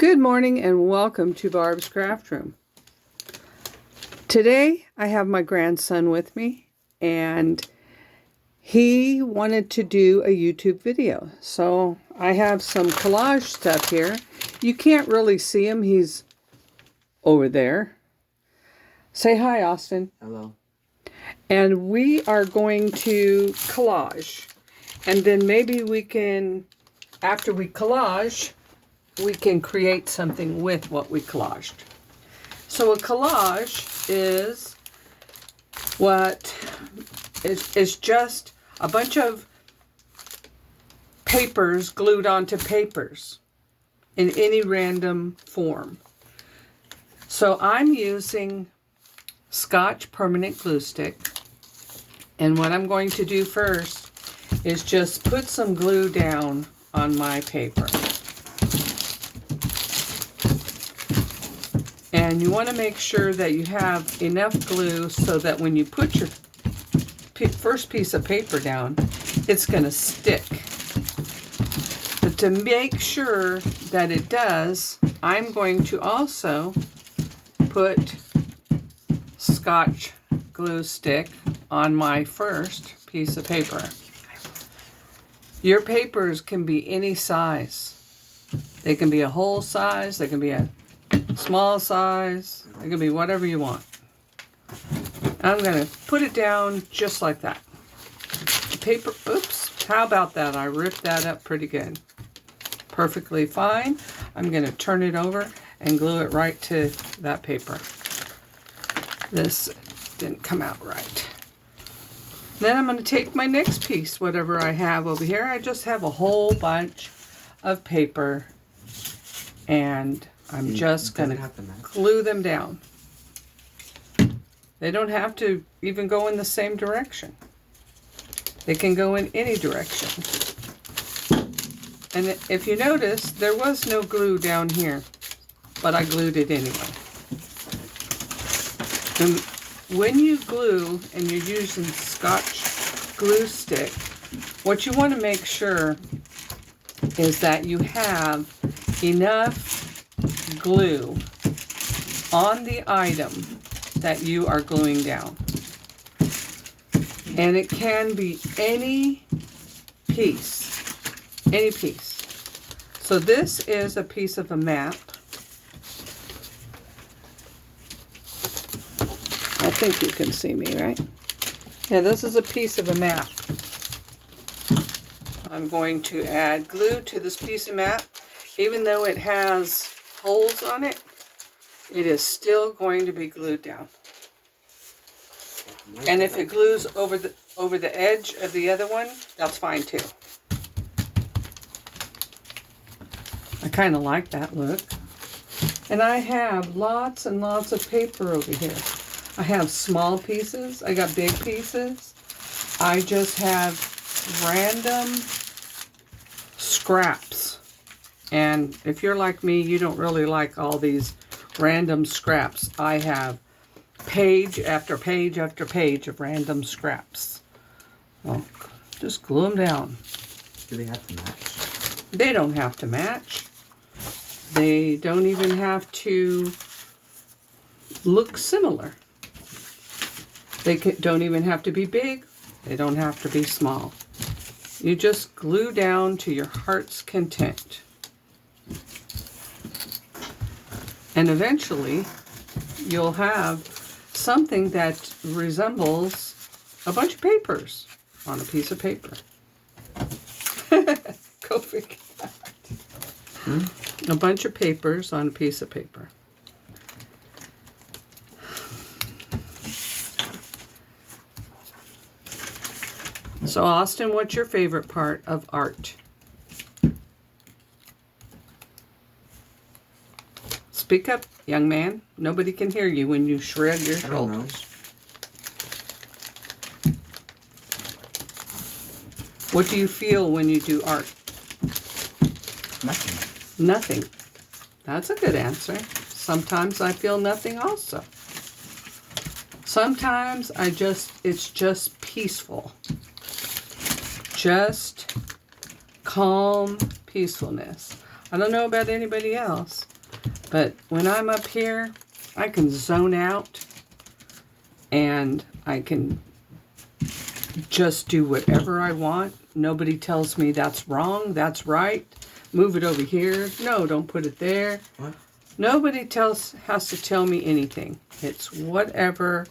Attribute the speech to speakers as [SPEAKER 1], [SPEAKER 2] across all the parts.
[SPEAKER 1] Good morning and welcome to Barb's Craft Room. Today I have my grandson with me and he wanted to do a YouTube video. So I have some collage stuff here. You can't really see him. He's over there. Say hi, Austin.
[SPEAKER 2] Hello.
[SPEAKER 1] And we are going to collage. And then maybe we can, after we collage, we can create something with what we collaged. So a collage is what is just a bunch of papers glued onto papers in any random form. So I'm using Scotch permanent glue stick, and what I'm going to do first is just put some glue down on my paper. And you want to make sure that you have enough glue so that when you put your first piece of paper down, it's going to stick. But to make sure that it does, I'm going to also put Scotch glue stick on my first piece of paper. Your papers can be any size. They can be a whole size, they can be a small size, it can be whatever you want. I'm going to put it down just like that. The paper, oops, how about that? I ripped that up pretty good. Perfectly fine. I'm going to turn it over and glue it right to that paper. This didn't come out right. Then I'm going to take my next piece, whatever I have over here. I just have a whole bunch of paper, and I'm just going to glue them down. They don't have to even go in the same direction. They can go in any direction. And if you notice, there was no glue down here, but I glued it anyway. And when you glue and you're using Scotch glue stick, what you want to make sure is that you have enough glue on the item that you are gluing down. And it can be any piece. Any piece. So this is a piece of a map. I think you can see me, right? Yeah, this is a piece of a map. I'm going to add glue to this piece of map. Even though it has holes on it, it is still going to be glued down. And if it glues over the edge of the other one, that's fine too. I kind of like that look. And I have lots and lots of paper over here. I have small pieces. I got big pieces. I just have random scraps. And if you're like me, you don't really like all these random scraps. I have page after page after page of random scraps. Well, just glue them down.
[SPEAKER 2] Do they have to match?
[SPEAKER 1] They don't have to match. They don't even have to look similar. They don't even have to be big. They don't have to be small. You just glue down to your heart's content. And eventually, you'll have something that resembles a bunch of papers on a piece of paper. Go figure that. A bunch of papers on a piece of paper. So, Austin, what's your favorite part of art? Speak up, young man. Nobody can hear you when you shrug your shoulders. What do you feel when you do art?
[SPEAKER 2] Nothing.
[SPEAKER 1] Nothing. That's a good answer. Sometimes I feel nothing also. Sometimes it's just peaceful. Just calm peacefulness. I don't know about anybody else, but when I'm up here, I can zone out and I can just do whatever I want. Nobody tells me that's wrong, that's right. Move it over here. No, don't put it there.
[SPEAKER 2] What?
[SPEAKER 1] Nobody has to tell me anything. It's whatever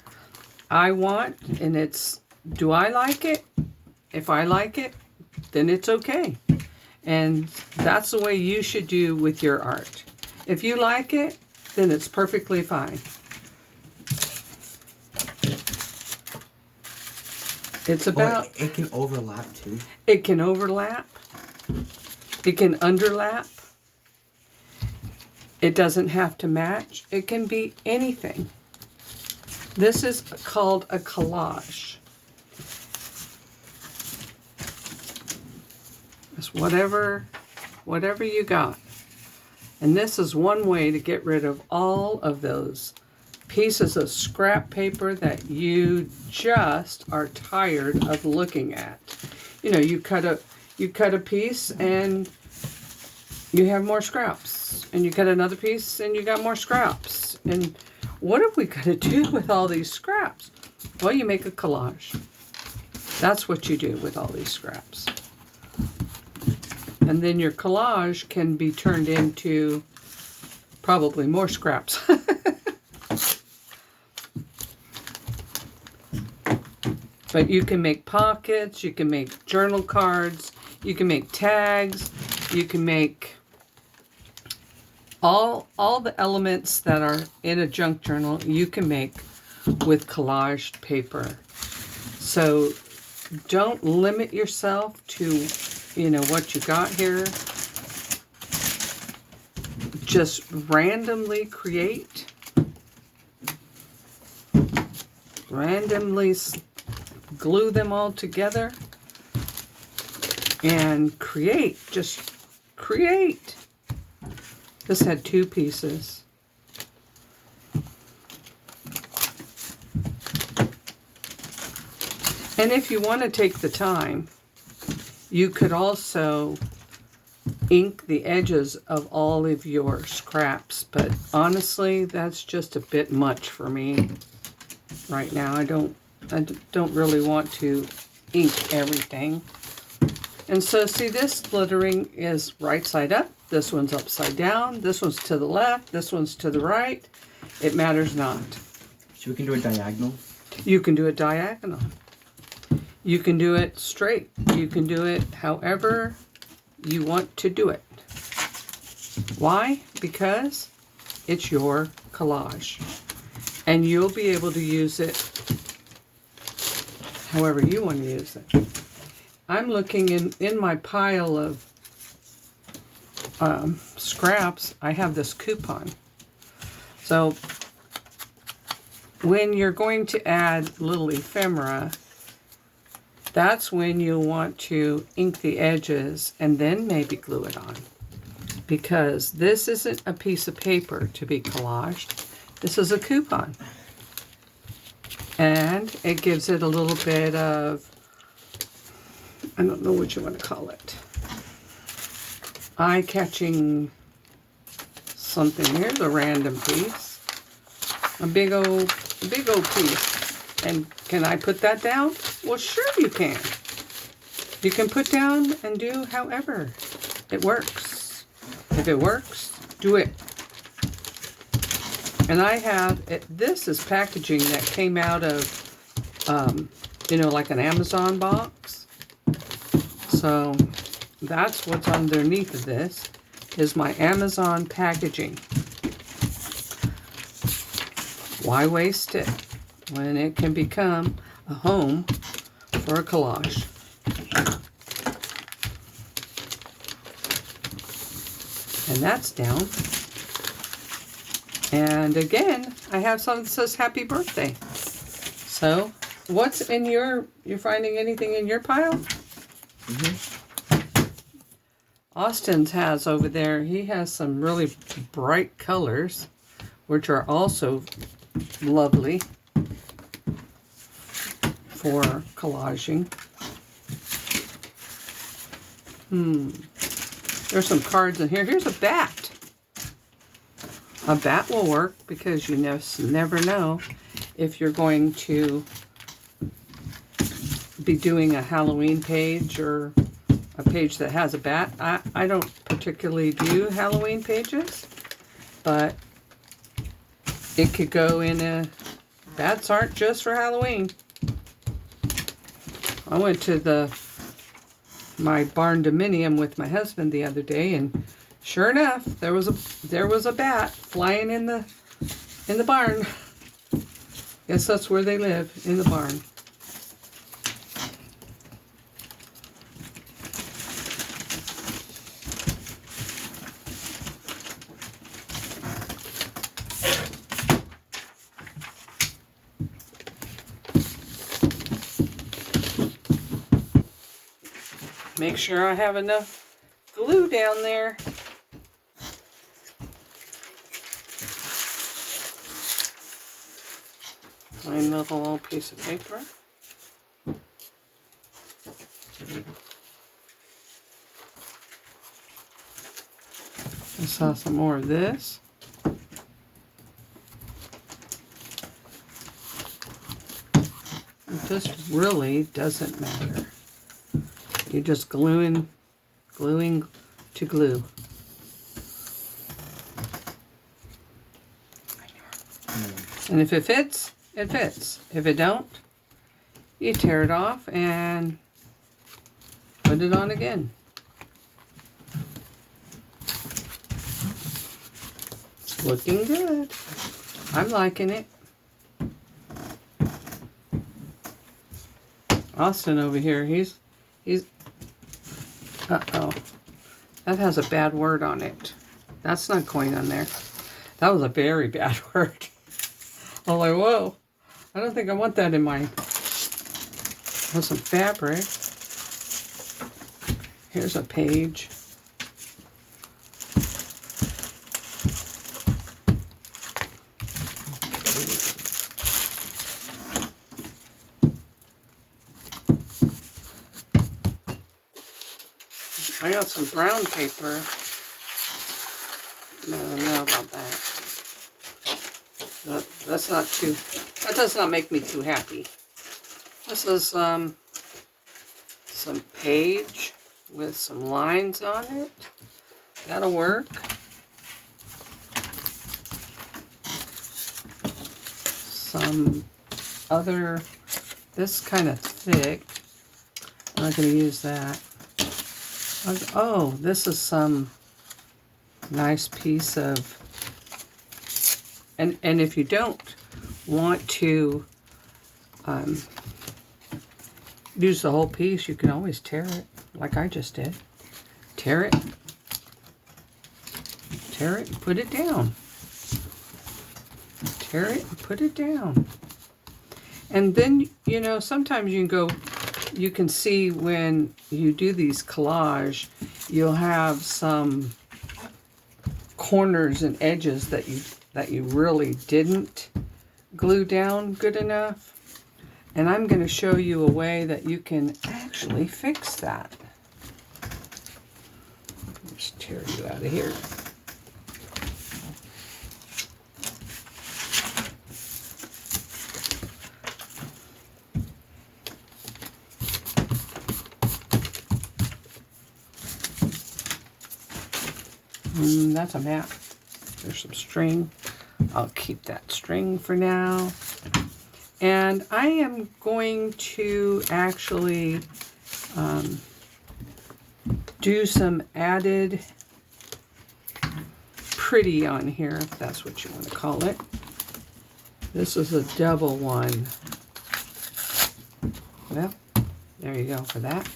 [SPEAKER 1] I want, and it's, do I like it? If I like it, then it's okay. And that's the way you should do with your art. If you like it, then it's perfectly fine. It's about...
[SPEAKER 2] Oh, it can overlap too?
[SPEAKER 1] It can overlap. It can underlap. It doesn't have to match. It can be anything. This is called a collage. It's whatever you got. And this is one way to get rid of all of those pieces of scrap paper that you just are tired of looking at. You know, you cut a piece and you have more scraps. And you cut another piece and you got more scraps. And what are we going to do with all these scraps? Well, you make a collage. That's what you do with all these scraps. And then your collage can be turned into probably more scraps. But you can make pockets, you can make journal cards, you can make tags, you can make all the elements that are in a junk journal you can make with collaged paper. So don't limit yourself to, you know, what you got here. Just randomly create. Randomly glue them all together and create. Just create. This had 2 pieces. And if you want to take the time, you could also ink the edges of all of your scraps, but honestly, that's just a bit much for me right now. I don't really want to ink everything. And so see, this glittering is right side up, this one's upside down, this one's to the left, this one's to the right. It matters not.
[SPEAKER 2] So we can do a diagonal?
[SPEAKER 1] You can do it diagonal. You can do it straight. You can do it however you want to do it. Why? Because it's your collage. And you'll be able to use it however you want to use it. I'm looking in my pile of scraps. I have this coupon. So when you're going to add little ephemera, that's when you'll want to ink the edges and then maybe glue it on. Because this isn't a piece of paper to be collaged. This is a coupon. And it gives it a little bit of, I don't know what you want to call it, eye-catching something. Here's a random piece. A big old piece. And can I put that down? Well, sure you can. You can put down and do however it works. If it works, do it. And I have, this is packaging that came out of, you know, like an Amazon box. So that's what's underneath of this, is my Amazon packaging. Why waste it when it can become a home for a collage? And that's down. And again, I have something that says happy birthday. So what's in you're finding anything in your pile?
[SPEAKER 2] Mm-hmm.
[SPEAKER 1] Austin's has over there, he has some really bright colors, which are also lovely for collaging. There's some cards in here. Here's a bat. A bat will work because you never know if you're going to be doing a Halloween page or a page that has a bat. I don't particularly do Halloween pages, but it could go in a... Bats aren't just for Halloween. I went to my barn dominium with my husband the other day, and sure enough, there was a bat flying in the barn. Guess that's where they live, in the barn. Make sure I have enough glue down there. My little piece of paper. I saw some more of this. This really doesn't matter. You're just gluing to glue. And if it fits, it fits. If it don't, you tear it off and put it on again. It's looking good. I'm liking it. Austin over here, he's uh-oh. That has a bad word on it. That's not going on there. That was a very bad word. I'm like, whoa. I don't think I want that in my... With some fabric. Here's a page. I got some brown paper. I don't know about that. That's not too... That does not make me too happy. This is some page with some lines on it. That'll work. Some other... This kind of thick. I'm not going to use that. Oh, this is some nice piece of, and if you don't want to use the whole piece, you can always tear it, like I just did. Tear it, and put it down. Tear it and put it down. And then, you know, sometimes you can go... You can see when you do these collage, you'll have some corners and edges that you really didn't glue down good enough. And I'm going to show you a way that you can actually fix that. Just tear you out of here. That's a map. There's some string. I'll keep that string for now. And I am going to actually do some added pretty on here, if that's what you want to call it. This is a double one. Well, there you go for that.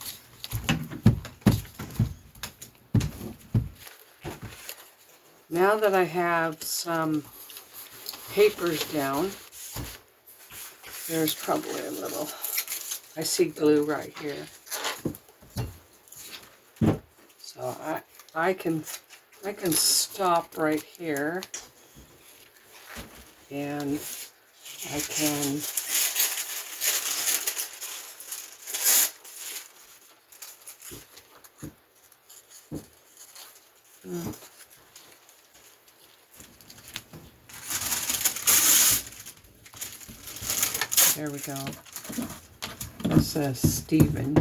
[SPEAKER 1] Now that I have some papers down, there's probably a little, I see glue right here. So I can stop right here, and I can There we go. This says Stephen.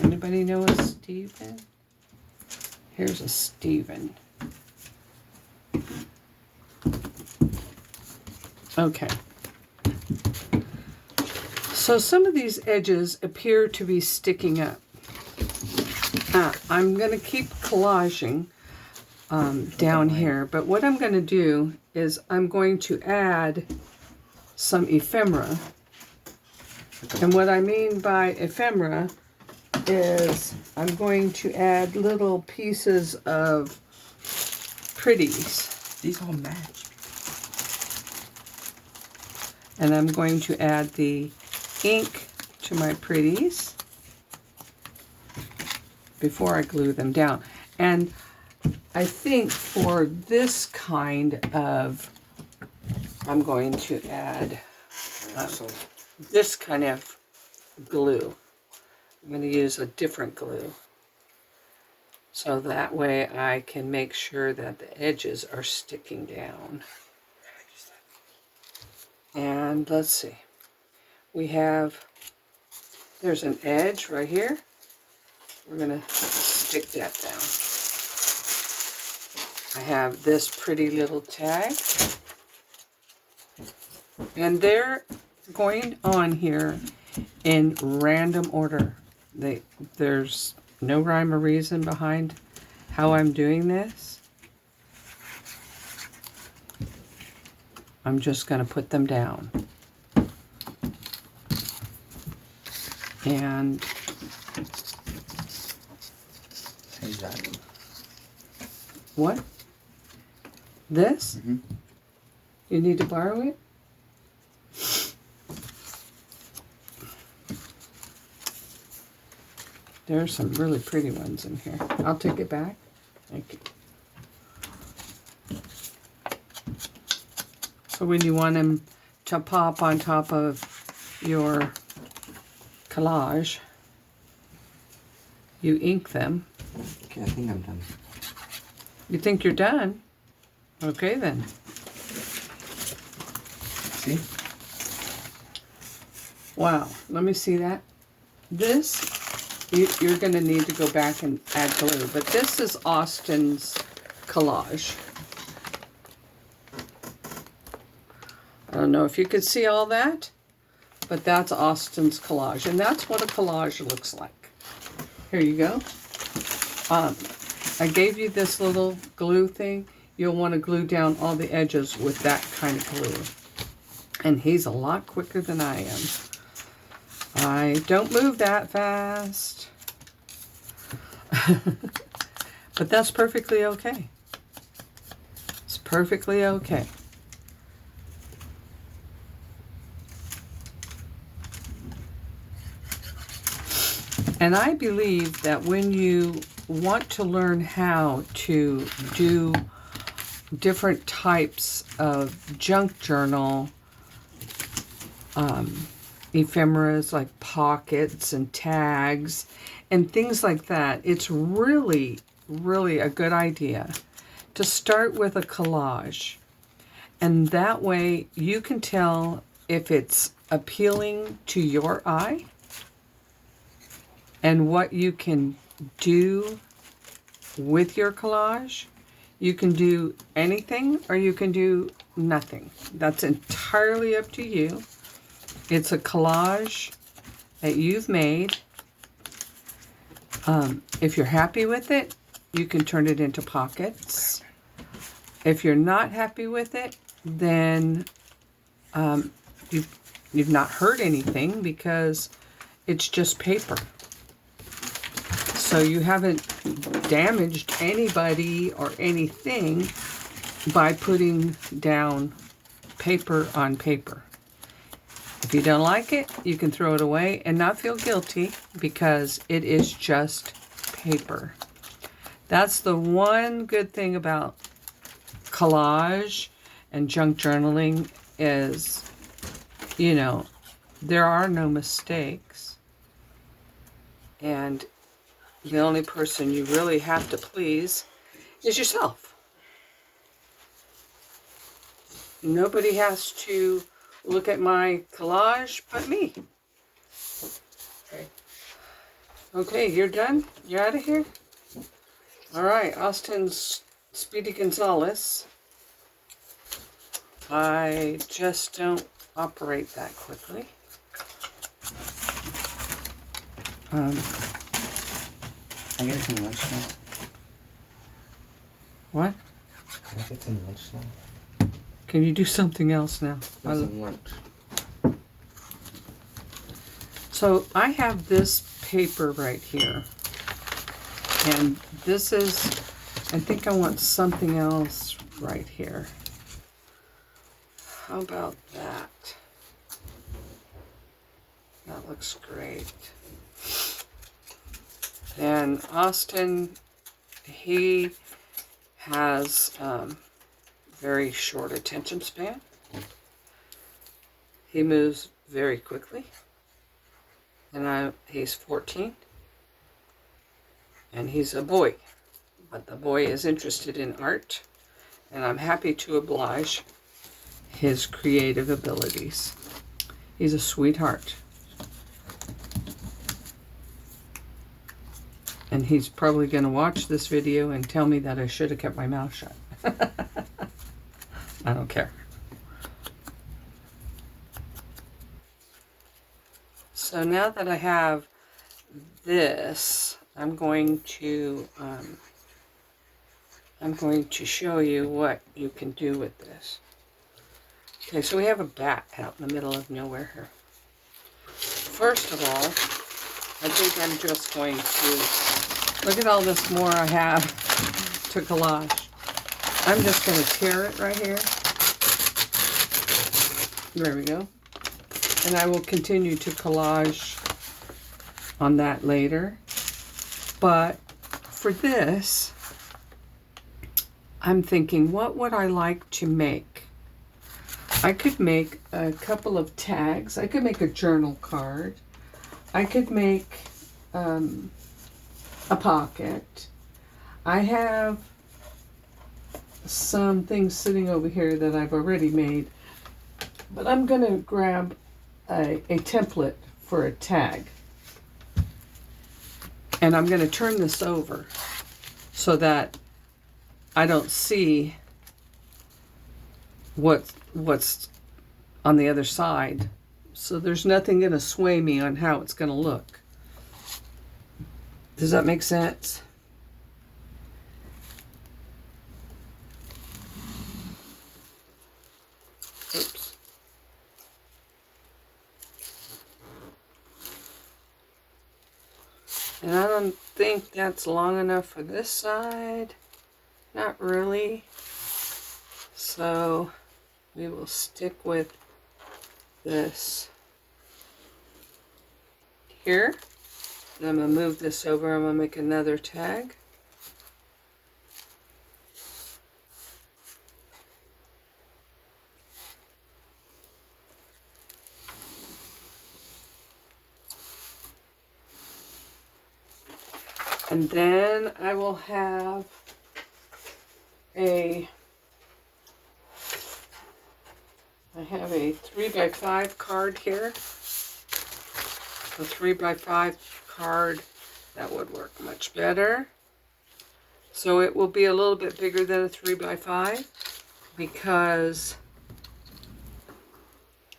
[SPEAKER 1] Anybody know a Stephen? Here's a Stephen. Okay. So some of these edges appear to be sticking up. I'm going to keep collaging down here, but what I'm going to do is I'm going to add some ephemera. And what I mean by ephemera is I'm going to add little pieces of pretties.
[SPEAKER 2] These all match.
[SPEAKER 1] And I'm going to add the ink to my pretties before I glue them down. And I think for this kind of, I'm going to add this kind of glue. I'm going to use a different glue. So that way I can make sure that the edges are sticking down. And let's see. We have, there's an edge right here. We're going to stick that down. I have this pretty little tag. And they're going on here in random order. There's no rhyme or reason behind how I'm doing this. I'm just going to put them down. And
[SPEAKER 2] Exactly.
[SPEAKER 1] what? This?
[SPEAKER 2] Mm-hmm.
[SPEAKER 1] You need to borrow it? There are some really pretty ones in here. I'll take it back. Thank you. So when you want them to pop on top of your collage, you ink them.
[SPEAKER 2] Okay, I think I'm done.
[SPEAKER 1] You think you're done? Okay then.
[SPEAKER 2] See?
[SPEAKER 1] Wow, let me see that. This, you're going to need to go back and add glue, but this is Austin's collage. I don't know if you could see all that, but that's Austin's collage, and that's what a collage looks like. Here you go. I gave you this little glue thing. You'll want to glue down all the edges with that kind of glue. And he's a lot quicker than I am. I don't move that fast. But that's perfectly okay. It's perfectly okay. And I believe that when you want to learn how to do different types of junk journal ephemeras like pockets and tags and things like that, it's really, really a good idea to start with a collage. And that way you can tell if it's appealing to your eye and what you can do with your collage. You can do anything or you can do nothing. That's entirely up to you. It's a collage that you've made. If you're happy with it, you can turn it into pockets. If you're not happy with it, then you've not hurt anything because it's just paper. So you haven't damaged anybody or anything by putting down paper on paper. If you don't like it, you can throw it away and not feel guilty because it is just paper. That's the one good thing about collage and junk journaling is, you know, there are no mistakes. And the only person you really have to please is yourself. Nobody has to look at my collage but me.
[SPEAKER 2] Okay.
[SPEAKER 1] Okay, you're done? You're out of here? Alright, Austin's Speedy Gonzalez. I just don't operate that quickly.
[SPEAKER 2] I get some lunch now.
[SPEAKER 1] What?
[SPEAKER 2] Can I get some lunch now?
[SPEAKER 1] Can you do something else now?
[SPEAKER 2] Get some lunch.
[SPEAKER 1] So I have this paper right here. And this is, I think I want something else right here. How about that? That looks great. And Austin, he has very short attention span. He moves very quickly. And he's 14. And he's a boy. But the boy is interested in art. And I'm happy to oblige his creative abilities. He's a sweetheart. And he's probably going to watch this video and tell me that I should have kept my mouth shut. I don't care. So now that I have this, I'm going to show you what you can do with this. Okay, so we have a bat out in the middle of nowhere here. First of all, I think I'm just going to, look at all this more I have to collage. I'm just going to tear it right here. There we go. And I will continue to collage on that later. But for this, I'm thinking, what would I like to make? I could make a couple of tags. I could make a journal card. I could make a pocket. I have some things sitting over here that I've already made, but I'm going to grab a template for a tag. And I'm going to turn this over so that I don't see what's on the other side. So there's nothing going to sway me on how it's going to look. Does that make sense? Oops. And I don't think that's long enough for this side. Not really. So we will stick with this here. And I'm going to move this over. I'm going to make another tag. And then I will have a 3x5 card here. A 3x5 card, that would work much better. So it will be a little bit bigger than a 3x5 because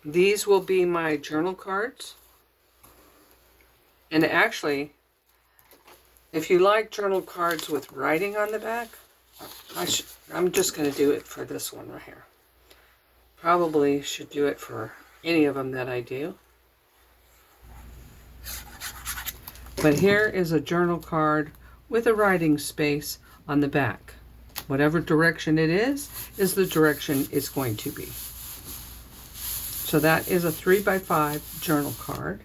[SPEAKER 1] these will be my journal cards. And actually, if you like journal cards with writing on the back, I'm just going to do it for this one right here. Probably should do it for any of them that I do. But here is a journal card with a writing space on the back. Whatever direction it is the direction it's going to be. So that is a 3x5 journal card.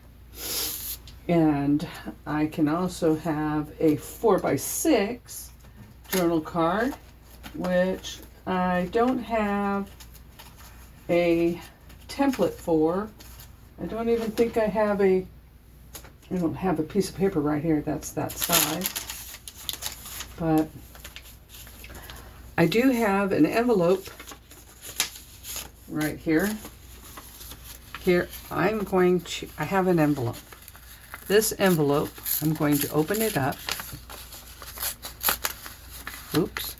[SPEAKER 1] And I can also have a 4x6 journal card, which I don't have a template for. I don't even think I have a I don't have a piece of paper right here that's that size, but I do have an envelope right here. Here, I have an envelope. This envelope, I'm going to open it up. Oops.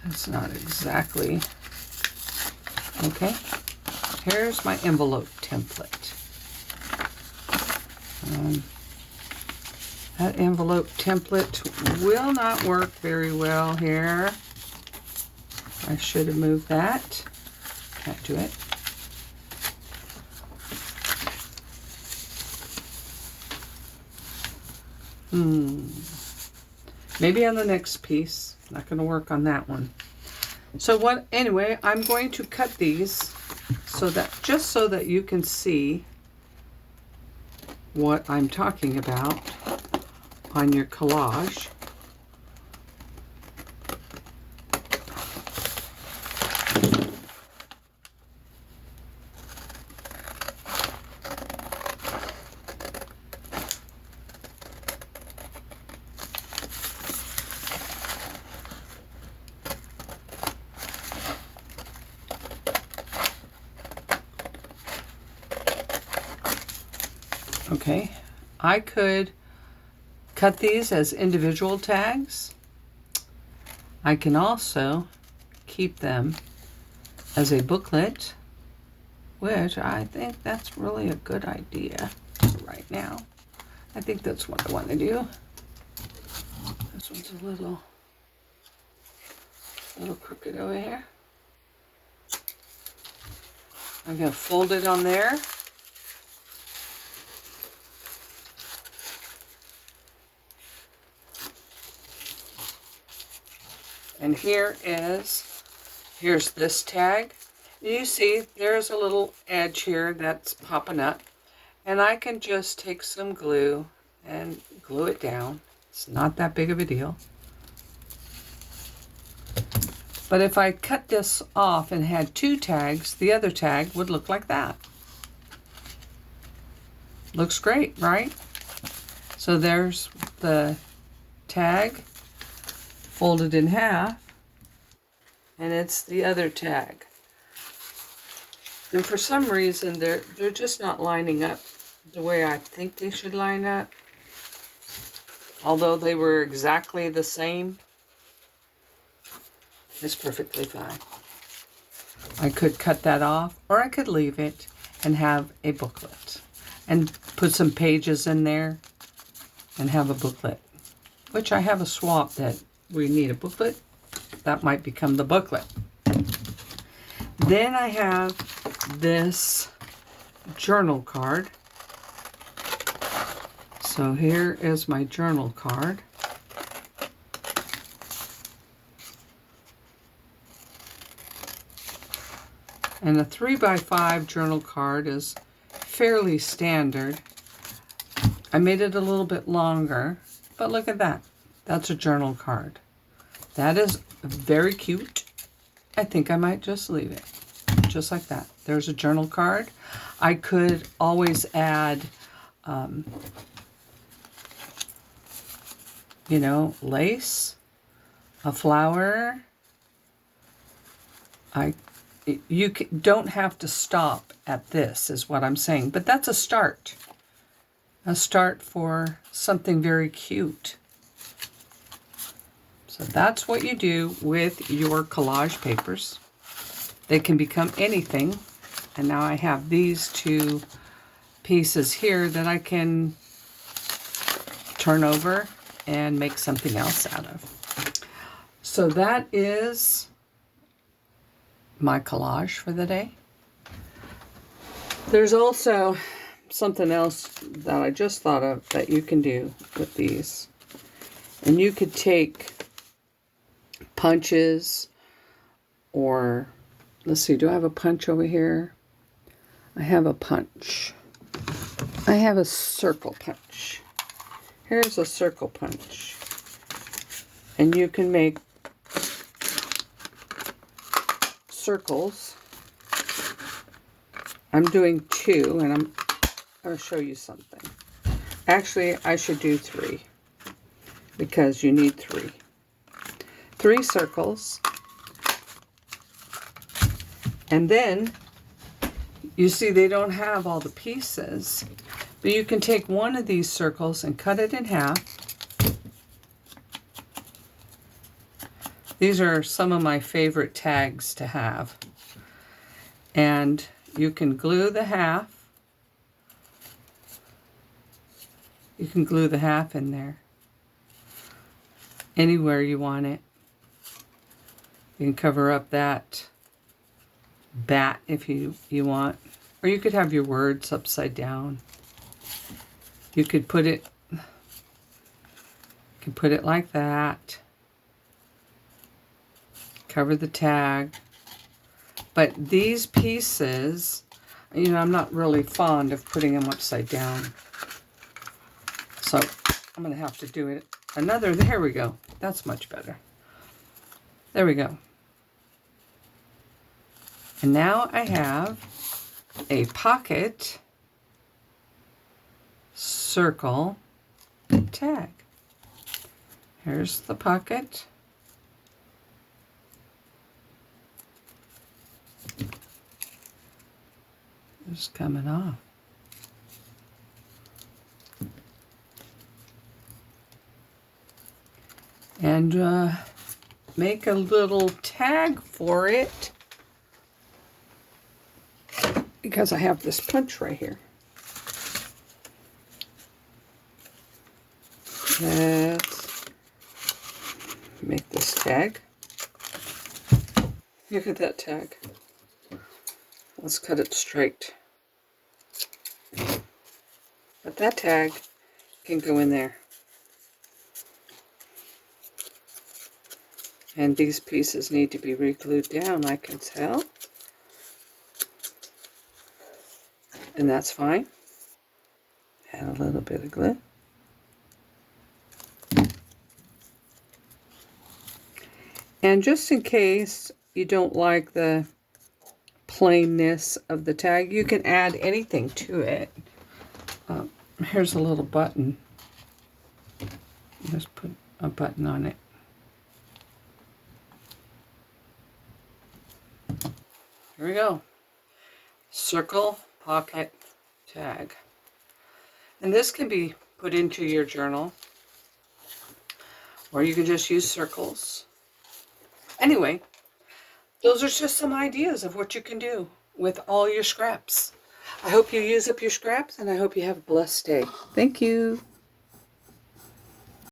[SPEAKER 1] That's not exactly. Okay. Here's my envelope template. That envelope template will not work very well here. I should have moved that. Can't do it. Maybe on the next piece. Not going to work on that one. So anyway, I'm going to cut these just so that you can see what I'm talking about on your collage. Okay, I could cut these as individual tags. I can also keep them as a booklet, which I think that's really a good idea right now. I think that's what I want to do. This one's a little crooked over here. I'm going to fold it on there. And here's this tag. You see there's a little edge here that's popping up. And I can just take some glue and glue it down. It's not that big of a deal. But if I cut this off and had two tags, the other tag would look like that. Looks great, right? So there's the tag folded in half, and it's the other tag. And for some reason, they're just not lining up the way I think they should line up. Although they were exactly the same, it's perfectly fine. I could cut that off, or I could leave it and have a booklet and put some pages in there and have a booklet, which I have a swap that we need a booklet. That might become the booklet. Then I have this journal card. So here is my journal card. And a 3x5 journal card is fairly standard. I made it a little bit longer, but look at that. That's a journal card. That is very cute. I think I might just leave it just like that. There's a journal card. I could always add, you know, lace, a flower. You don't have to stop at this, is what I'm saying. But that's a start. A start for something very cute. So that's what you do with your collage papers. They can become anything. And now I have these two pieces here that I can turn over and make something else out of. So that is my collage for the day. There's also something else that I just thought of that you can do with these. And you could take punches, or let's see, do I have a punch over here? I have a punch. I have a circle punch. Here's a circle punch. And you can make circles. I'm doing two, and I'm going to show you something. Actually, I should do 3 because you need 3. 3 circles. And then, you see they don't have all the pieces, but you can take one of these circles and cut it in half. These are some of my favorite tags to have. And you can glue the half. You can glue the half in there. Anywhere you want it. You can cover up that bat if you want. Or you could have your words upside down. You could put it like that. Cover the tag. But these pieces, you know, I'm not really fond of putting them upside down. So I'm going to have to do it another. There we go. That's much better. There we go. And now I have a pocket circle tag. Here's the pocket. It's coming off. And make a little tag for it because I have this punch right here. Let's make this tag. Look at that tag. Let's cut it straight. But that tag can go in there. And these pieces need to be re-glued down, I can tell. And that's fine. Add a little bit of glue. And just in case you don't like the plainness of the tag, you can add anything to it. Here's a little button. Just put a button on it. Here we go. Circle pocket tag. And this can be put into your journal, or you can just use circles. Anyway, those are just some ideas of what you can do with all your scraps. I hope you use up your scraps, and I hope you have a blessed day. Thank you.